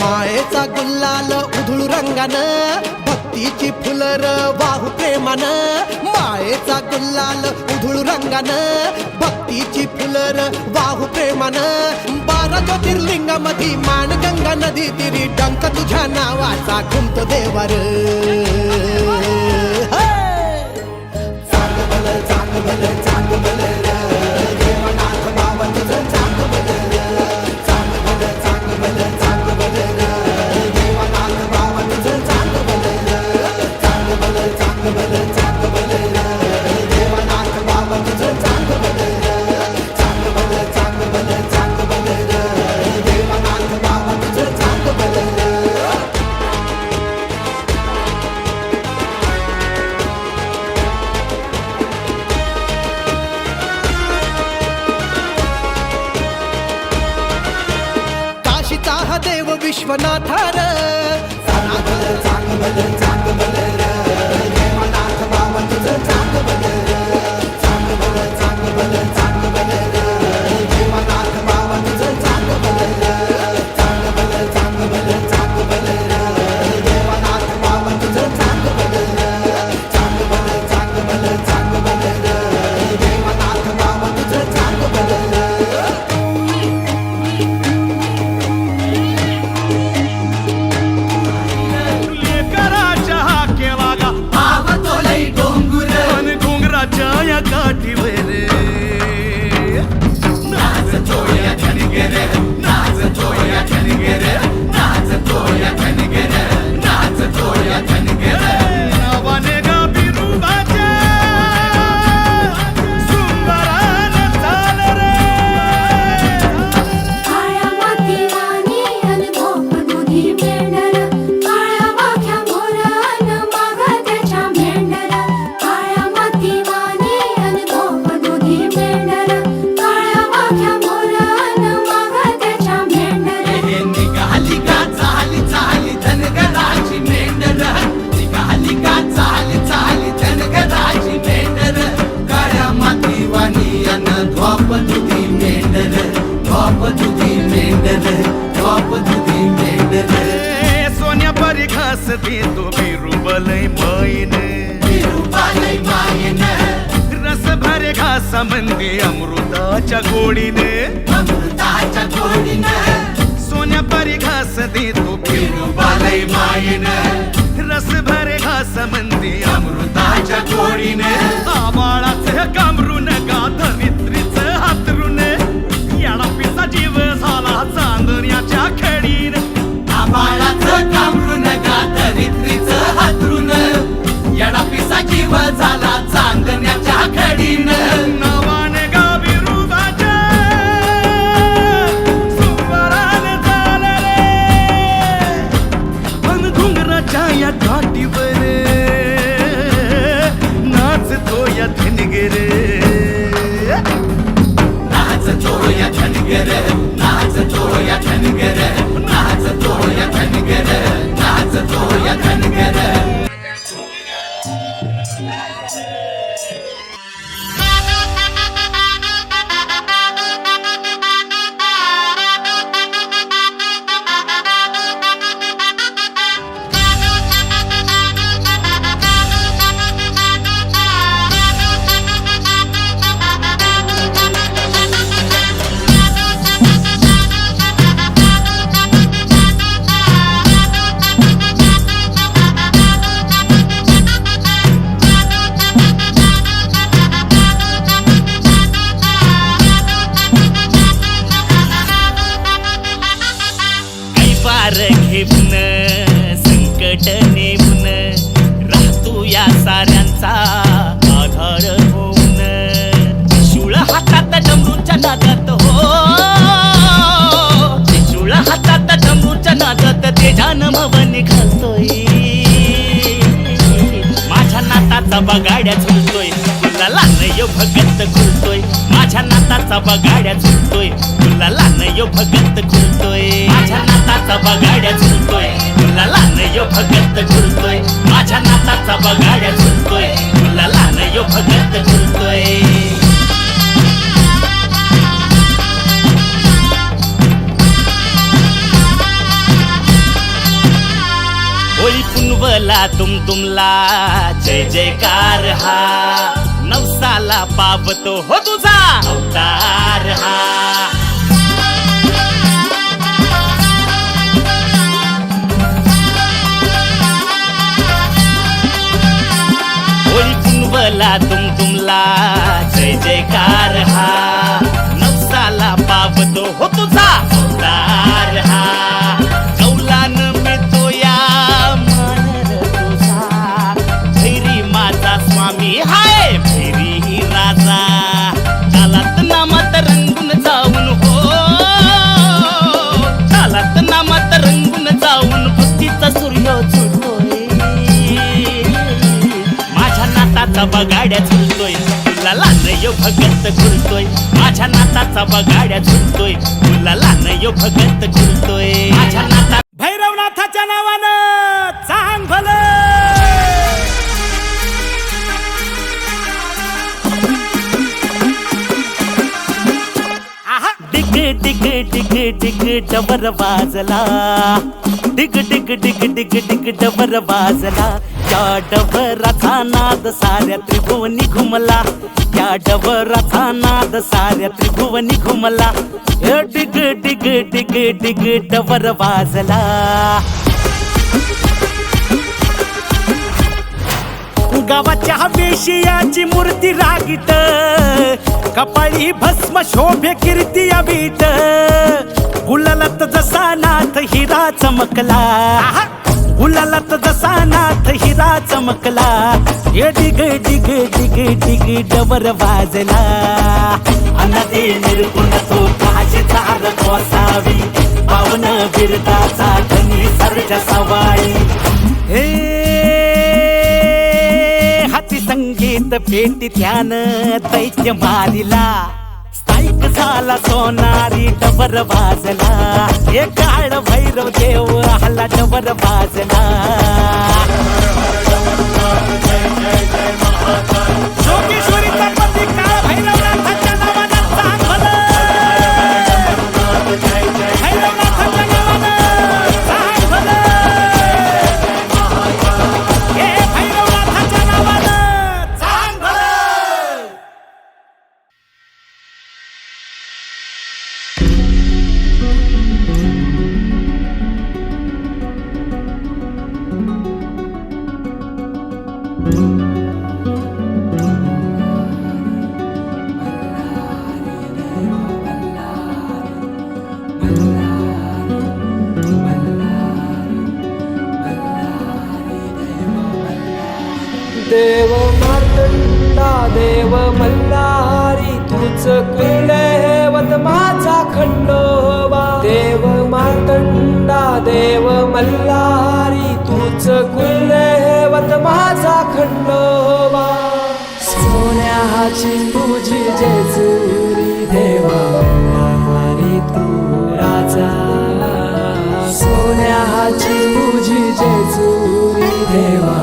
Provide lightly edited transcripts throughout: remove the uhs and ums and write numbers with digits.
मायेचा गुल्लाल उधळू रंगानं, भक्तीची फुलर वाहू प्रेमानं. मायेचा गुल्लाल उधळू रंगानं, भक्तीची फुलर वाहू प्रेमानं. 12 ज्योतिर्लिंगामधी मानगंगा नदी तिरी डंक तुझ्या नावाचा घुमतो देवार. चांग भलं चांग भलं चांग भलं देवनाथ बाबा तुझं चांग भलं. चांग भलं चांग भलं चांग भलं देवनाथ बाबा तुझं चांग भलं. चांग भलं चांग भलं चांग भलं देवनाथ बाबा तुझं चांग भलं. चांग भलं चांग भलं चांग भलं देवनाथ बाबा तुझं चांग भलं. काशीचा हा देव विश्वनाथार. चांग भलं चांग भलं चांग भलं देवनाथ बाबा तुझं चांग भलं. चांग भलं चांग भलं चांग भलं देवनाथ बाबा तुझं चांग भलं. चांग भलं चांग भलं चांग भलं देवनाथ बाबा तुझं चांग भलं. चांग भलं चांग भलं चांग भलं देवनाथ बाबा तुझं चांग भलं. काठीवर नाच तोया धनगर नाच तोया धनगर नाच तोया धनगर नाच तोया धनगर. नावाने गा बिरुबाच्या सुंदरान चाल रे. काळ्या मातीवानी अन भोप दुधी मेंढर, काळ्या वाघ्या मोरान माग त्याच्या मेंढर. काळ्या मातीवानी अन भोप दुधी मेंढर, काळ्या वाघ्या मोरान माग त्याच्या मेंढर. हे निघाली का चाली चाली धनगराची मेंढर. निघाली का चाली चाली धनगराची मेंढर. काळ्या मातीवाणी अन धोप दुधी मेंढर. धोप दुधी मेंढर. धोप दुधी मेंढर. सोन्या परी घास देतो बिरुबलय मायन. बिरुबालय मायन. रस भरे घासा मंदी अमृताच्या गोडीने. अमृताच्या गोडीने. सोन्या परी घास देतो बिरुबालय मायन. रस भरे घास मंदी अमृताच्या गोडीने. आबाळाचं कामरून गा धरित्रीचं हातरून. याडा पिसा जीव झाला चांदण्याच्या खेडीने. आबाळाचं कामरून गा धरित्रीचं हातरून. याडा पिसा जीव झाला चांदण्याच्या खेडीने. नावाने गा बिरुबाच्या सुंदरान चाल रे. पण घुंगराच्या या काठीवर नाच तोया धनगर. नाच तोया धनगर नाच तोया धनगर नाच तोया धनगर नाच तोया धनगर. घेऊन संकट नेऊन राहतो या साऱ्यांचा आधार होऊन. त्रिशूळ हातात डमरूच्या नादात हो. त्रिशूळ हातात डमरूच्या नादात तेजान भवन घालतोय. माझ्या नाताचा बगाड्या झुलतोय. तुला लान यो भगत खुलतोय. माझ्या नाताचा बगाड्या झुलतोय. तुला लान यो भगत खुलतोय माझ्या नाताचा बगाड्या झुलतोय गुलालान यो भगत खुलतोय माझ्या नाताचा बगाड्या झुलतोय गुलालान यो भगत खुलतोय होई पुनवला तुमला जय जयकार हा नवसाला पावतो हो तुझा अवतार हा होई पुनवला तुमला जय जयकार हा नवसाला पावतो हो तुझा अवतार हा कौलान मिळतो या स्वामी हाय फेरी राजा चालत नामात रंगून जाऊन हो चालत नामात रंगून जाऊन भक्तीचा सूर्य चुडतोय माझ्या नाताचा बगाड्या झुलतोय गुलालान यो भगत खुलतोय माझ्या नाताचा बगाड्या झुलतोय गुलालान यो भगत खुलतोय माझ्या नाता भैरवनाथाच्या नावानं चांग भलं डिग डिग डिग डिग डबर वाजला डिग डिग डिग डिग डिग डबर वाजला या डबराचा नाद साऱ्या त्रिभुवनी घुमला या डबराचा नाद साऱ्या त्रिभुवनी घुमला डिग डिग डिग डिग डबर वाजला गावाच्या वेशियाची मूर्ती रागीत कपाळी भस्म शोभे कीर्ती अवीट गुलालात जसा नाथ हिरा चमकला गुलालात जसा नाथ हिरा चमकला ये डिग डिग डिग डिग डबर वाजला अनदी निर्गुण तो काशी चार कोसावी पावन बिरदाचा धनी सर्ज सवाई हे संगीत पेटी ध्यान दैत्य मारिला स्थायिक झाला सोनारी डबर वाजला हे काळ भैरव देव हल्ला डबर वाजला जोगेश्वरीचा पती काळ भैरवनाथाच्या नावानं चांग भलं भैरवनाथाच्या नावानं चांग भलं हे भैरवनाथाच्या नावानं देव मार्तंडा देव मल्हारी तुझ कुलदैवत माझा खंडोबा देव मार्तंडा देव मल्हारी तुझ कुलदैवत माझा खंडोबा सोन्याची तुझी जेजुरी देवा मल्हारी तू राजा सोन्याची तुझी जेजुरी देवा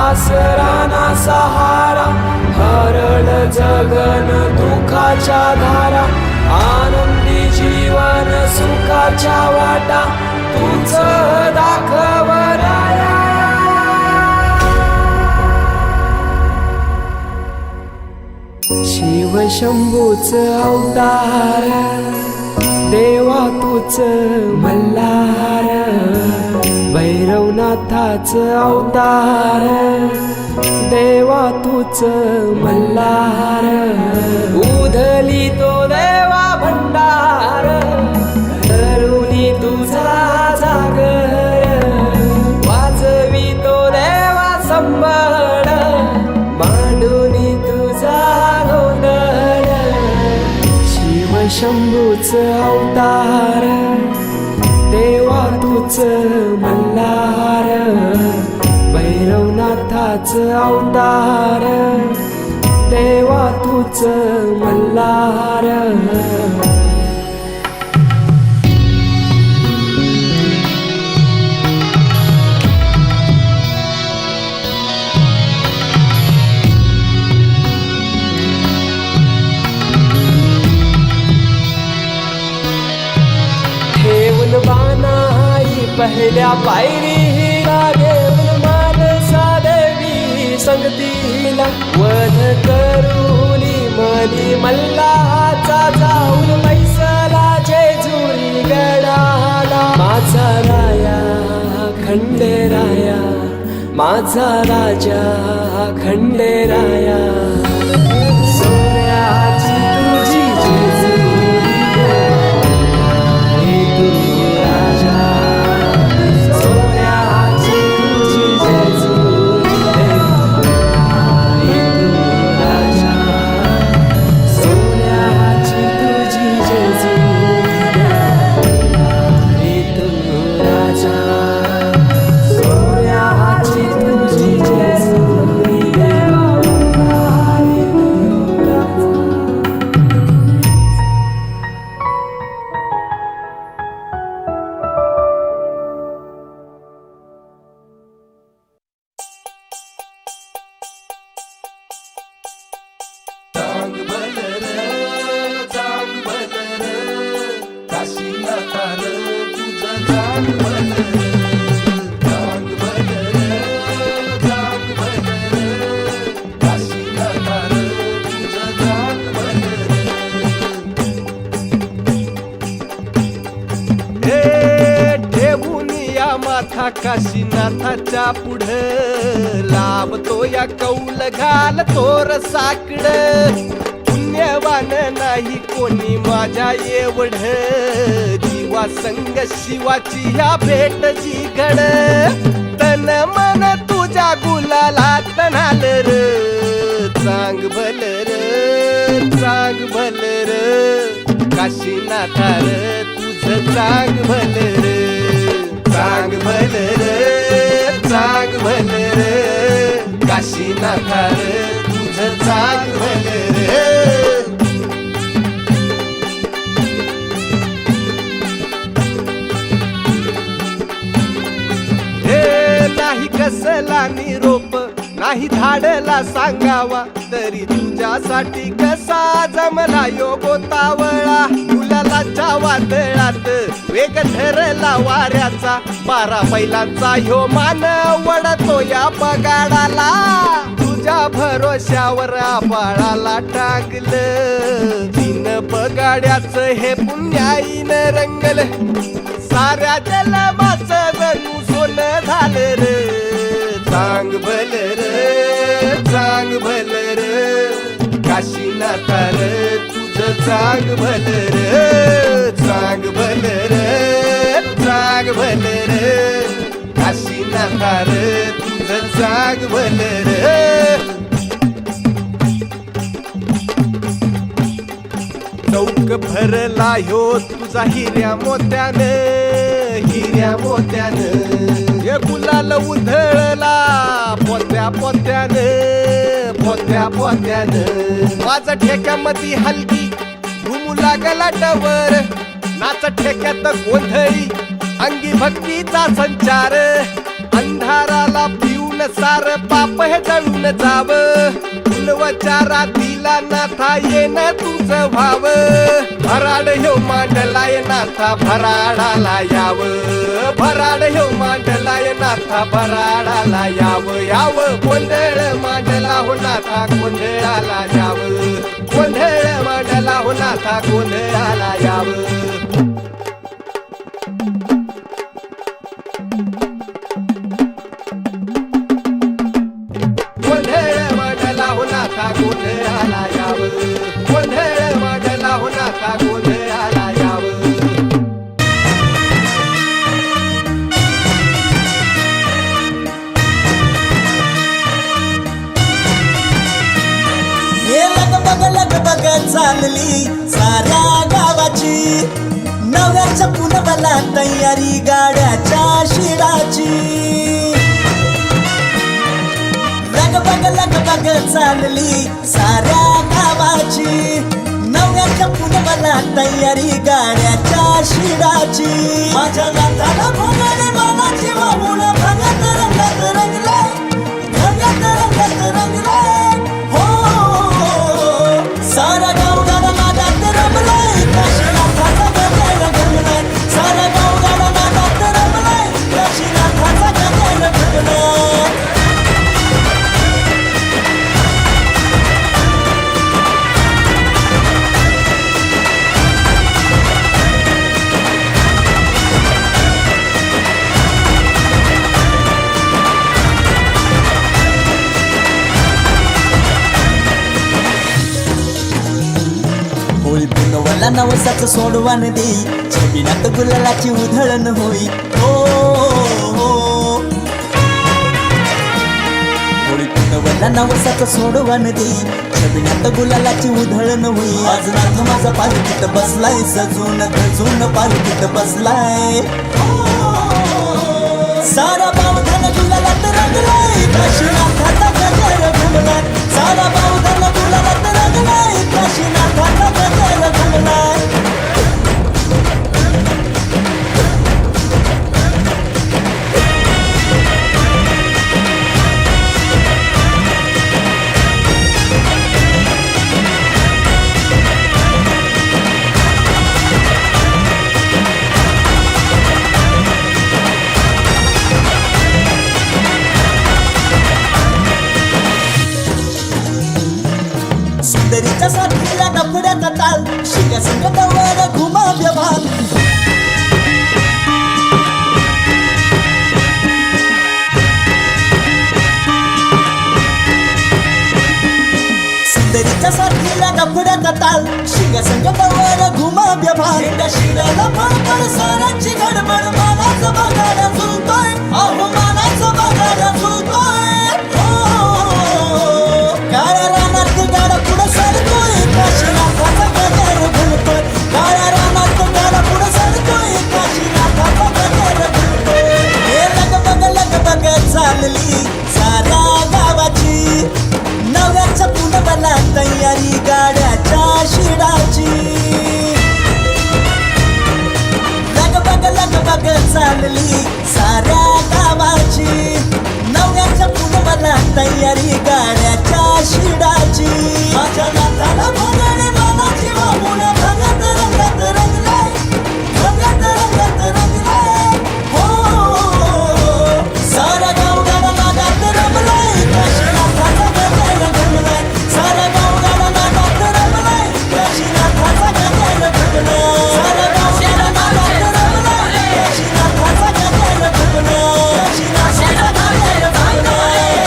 आसराना सहारा हरळ जगन दुःखाच्या धारा आनंदी जीवन सुखाच्या वाटा तुझ दाखव राया शिव शंभूच अवतार देवा तुझ मल्हार भैरवनाथाच अवतार देवा तुझ मल्हार उधली तो देवा भंडार धरुनी तुझा जागर वाजवी तो देवा संबळ मांडून शंभूच अवतार देवा तूच मल्हार भैरवनाथाच अवतार देवा तूच मल्हार ठेवून बाणाई पहिल्या पायरीला घेऊन मानसा देवी संगतीला वध करूनी मनी मल्हाचा जाऊन पैसला जेजुरी गडाला माझा राया खंडेराया माझा राजा खंडेराया सोन्याची तुझी जेजुरी गडाली तू राजा सोन्याची तुझी जेजुरी गडाली तू राजा सोन्याची तुझी जेजुरी गडाली तू राजा सोन्याची तुझी जेजुरी गडाली तू राजा चांग भलर चांग भलर काशीनाथार तुझं चांग भलर चांग भलर चांग भलर काशीनाथार तुझं चांग भलर हे ठेवून या माथा काशीनाथाच्या पुढं लाभतो या कौल घाल तोर साकड पुण्यवान नाही कोणी माझ्या एवढ जीवा संग शिवाची या भेट जी घड तन मन तुझ्या गुलालात नाल र चांग भलर चांग भलर काशीनाथार तुझं चांग भलर चांग भलर चांग भलर काशीनाथार तुझं चांग भलर हे नाही कसला निरोप नाही धाडला सांगावा तरी तुझ्यासाठी कसा जमला योगोतावळा मुलालाच्या वादळात वेग धरला वाऱ्याचा 12 बैलांचा ह्यो मान वडतो या पगाडाला तुझ्या भरोश्यावर आबाळाला टाकलं 3 पगाड्याचं हे पुण्याईनं रंगलं साऱ्या जन्माचं जणू सोनं झालं र चांग भलर चांग भलर काशीनाथार तुझं चांग भलर चांग भलर चांग भलर काशीनाथार तुझं चांग भलर चौक भरला ह्यो तुझा हिऱ्या मोत्यानं हे गुलाल उधळला पोत्या पोत्यानं माझं ठेक्यामध्ये हलकी घुमू लागला डवर नाच ठेक्यात गोंधळी अंगी भक्तीचा संचार अंधाराला पिऊन सार पाप हे जळून जाव फुलवचारा दिला नाथा येन तुझं व्हाव भराड ह्यो मांडलाय नाथा भराडाला याव भराड ह्यो मांडलाय नाथा भराडाला याव गोंधळ मांडला हो नाथा गोंधळाला याव गोंधळ मांडला हो नाथा गोंधळाला याव गोंधळ मांडला हो नाथा गोंधळाला याव गोंधळ मांडला हो नाथा गोंधळाला याव लगबग लगबग चालली साऱ्या गावात गावाची नव्याच्या पुनवाला तयारी गाड्याच्या शिडाची लगबग चालली साऱ्या गावाची नव्याच्या पुनवाला तयारी गाड्याच्या शिडाची माझ्या नाताला भोगाने मानाची वाहून भगत रंगात रंगलाय भगत रंगात रंगलाय हो सारा गाव गाडा नादात रमलाय काशीनाथाचा गजर घडलाय सारा गाव गाडा नादात रमलाय काशीनाथाचा गजर घडलाय होळी पुनवाला नवसाचं सोडवान देई छबिनात गुलालाची उधळण होई हो होळी पुनवाला नवसाचं सोडवान देई छबिनात गुलालाची उधळण होई आज नाथ माझा पालखीत बसलाय सजून धजून पालखीत बसलाय सारा बावधन गुलालात रंगलाय काशीनाथाचा गजर घुमलाय सारा बावधन गुलालात रंगलाय काशीनाथाचा गजर घुमलाय सुंदरीच्या साथीला डफड्याचा ताल शिव्या संगतावर घुमाव्या भाग सुंदरीच्या साथीला डफड्याचा ताल शिव्या संगतावर घुमाव्या भाग शिराला फडफड सारांची गडबड मानाचं बघायला झुलतोय अहो मानाचं बघायला झुलतोय काळ्या रानात गाडा पुढं सरतोय काशीनाथाचा गजर घुमतोय काळ्या रानात गाडा पुढं सरतोय काशीनाथाचा गजर घुमतोय हे लगबग चालली साऱ्या गावाची नव्याच्या पुनवाला तयारी गाड्याच्या शिडाची लगबग चालली साऱ्या गावाची नव्याच्या पुनवाला तयारी गाड्याच्या शिडाची माझ्या नाताला भोगाने मानाची वाहून भगत रंगात रंगलाय भगत रंगात रंगलाय हो सारा गाव गाडा नादात रमलाय काशीनाथाचा गजर घडलाय सारा गाव गाडा नादात रमलाय काशीनाथाचा गजर घडलाय सारा गाव गाडा नादात रमलाय काशीनाथाचा गजर घडलाय काशीनाथाचा गजर घडलाय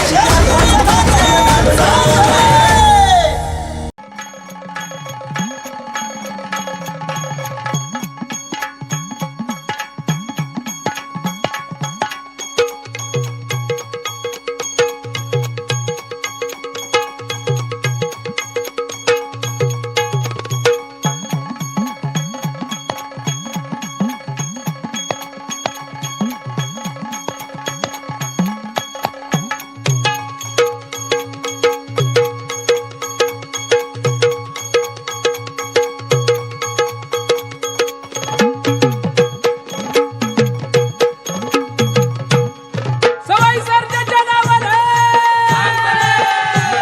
सवाई सरजेच्या नावानं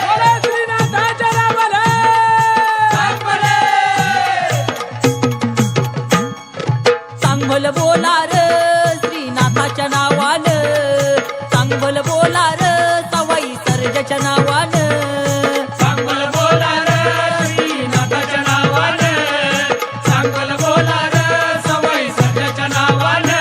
बोला श्रीनाथाच्या नावानं चांगल बोला र श्रीनाथाच्या नावानं चांगल बोला र सवाई सर्जाच्या नावानं चांगल बोला रे श्रीनाथाच्या नावानं चांगल बोला रे सवाई सरजेच्या नावानं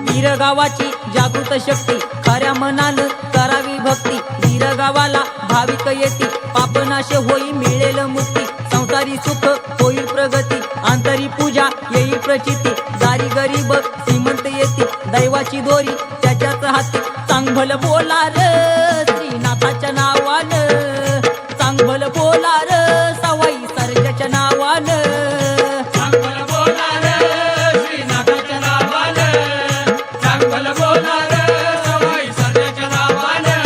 वीर गावाची जागृत शक्ती खऱ्या मनानं करावी भक्ती वीर गावाला भाविक येती पापनाश होई मिळेल मुक्ती संसारी दारी सुख होईल प्रगती, अंतरी पूजा येईल प्रचिती, दारी गरीब श्रीमंत येते, दैवाची दोरी त्याच्याच हाती. चांगभल बोला र श्रीनाथाच्या नावानं, चांगभल बोला र सवाई सर्जाच्या नावानं. चांगलं बोला रे श्रीनाथाच्या नावानं, चांगलं बोला रे सवाई सर्जाच्या नावानं.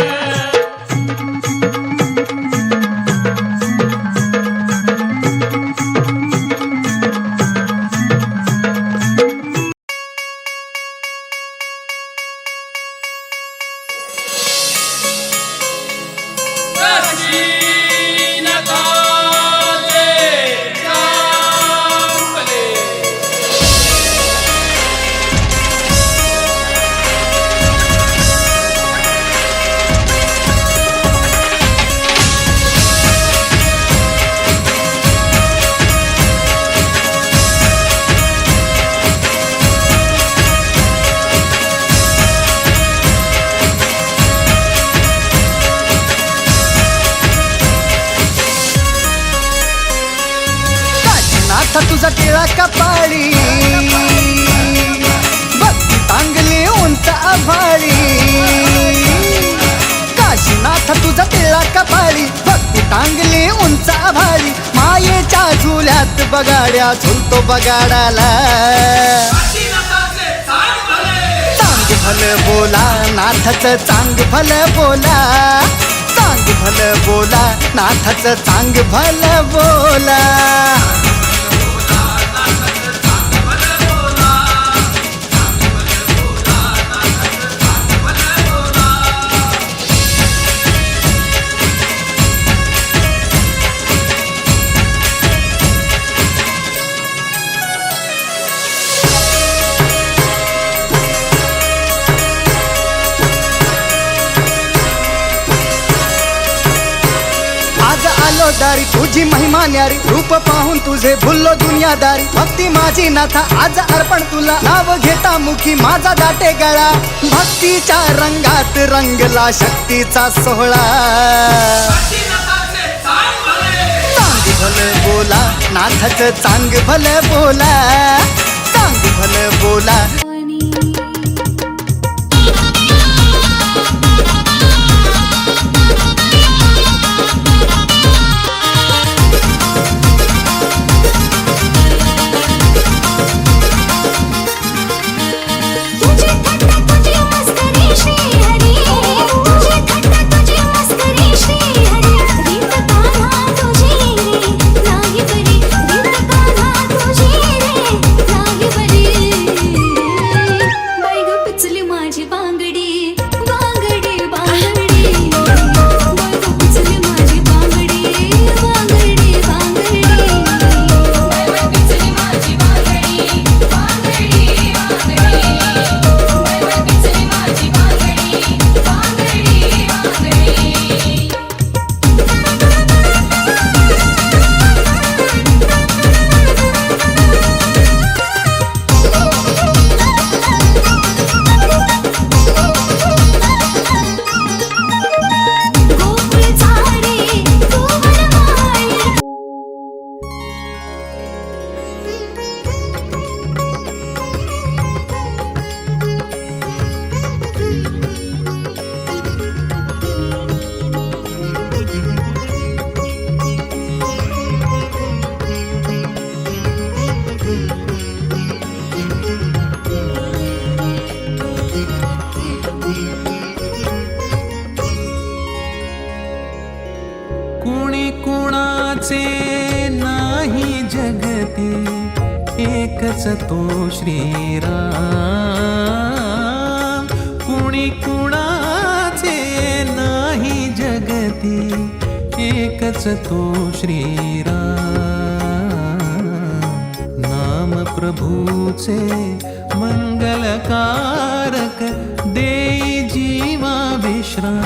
काशीनाथ तुझा टिळा कपाळी, भक्ती तांगली उंच आभाळी. काशीनाथ तुझा टिळा कपाळी, भक्ती टांगली उंच आभाळी. मायेच्या झुल्यात बगाड्या झुलतो बगाडाला. चांग भल बोला नाथच, चांग भल बोला, चांग भल बोला नाथच, चांग भल बोला. आज आलो दारी तुझी महिमा न्यारी, रूप पाहून तुझे भुललो दुनियादारी. भक्ती माझी नाथा आज अर्पण तुला, नाव घेता मुखी माझा दाटे गळा. भक्तीच्या रंगात रंगला शक्तीचा सोहळा. चांग भल बोला नाथच, चांग भल बोला, चांग भल बोला. तुझी थट्टा तुझी मस्करी श्री हरी, तुझी थट्टा तुझी मस्करी श्री हरी. रीत कान्हा तुझी रे नाही बरी, रीत कान्हा तुझी रे नाही बरी. बाई ग पिचली माझी बांगडी, बांगडी बांगडी. बाई ग पिचली माझी बांगडी, बांगडी बांगडी. बाई ग पिचली माझी बांगडी, बांगडी बांगडी. गोकुळ झाडे तू वनमाळी. कुणी कुणाचे नाही जगती, एकच तो श्रीराम. कुणी कुणाचे नाही जगती, एकच तो श्रीराम. नाम प्रभूचे मंगलकारक, देई जीवा विश्राम.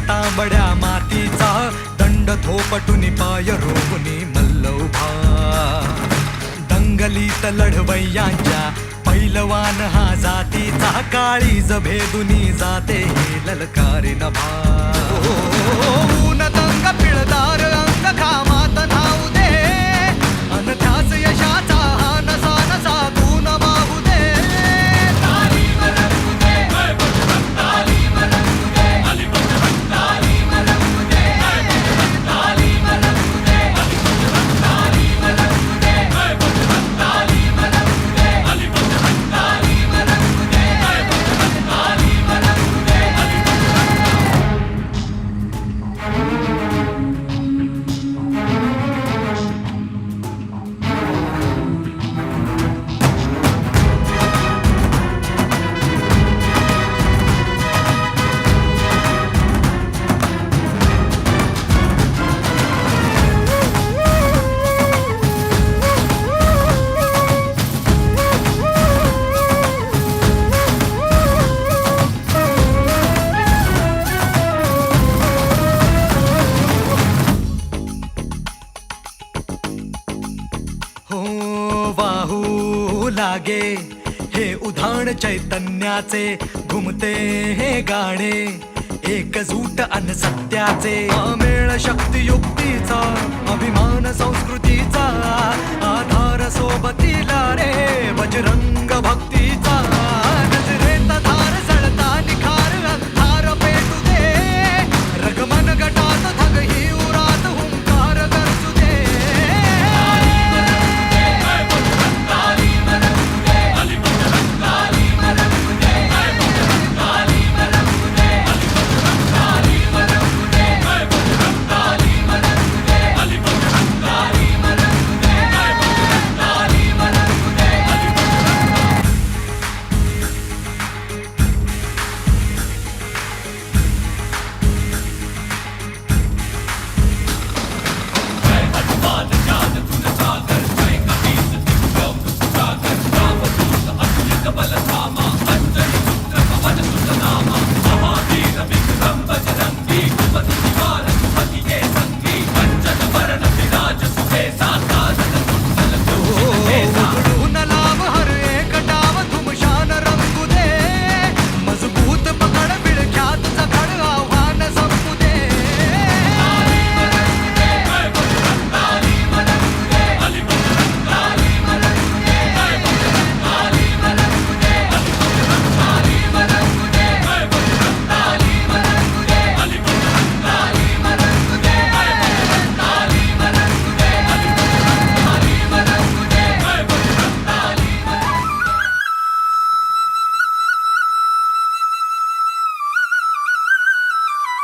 तांबड्या मातीचा दंड थोपटुनी पाय रोवुनी मल्ल उभा दंगलीत लढवय्यांच्या पैलवान हा जातीचा काळीज भेदुनी जाते हे ललकारे नभा ऊन दंग पिळदार अंग घामात नाऊ दे अन त्याच यशाचा हा नसा नसा तून माहू दे हो वाहू लागे हे उधाण चैतन्याचे घुमते हे गाणे एकजूट अन सत्याचे अमेळ शक्ती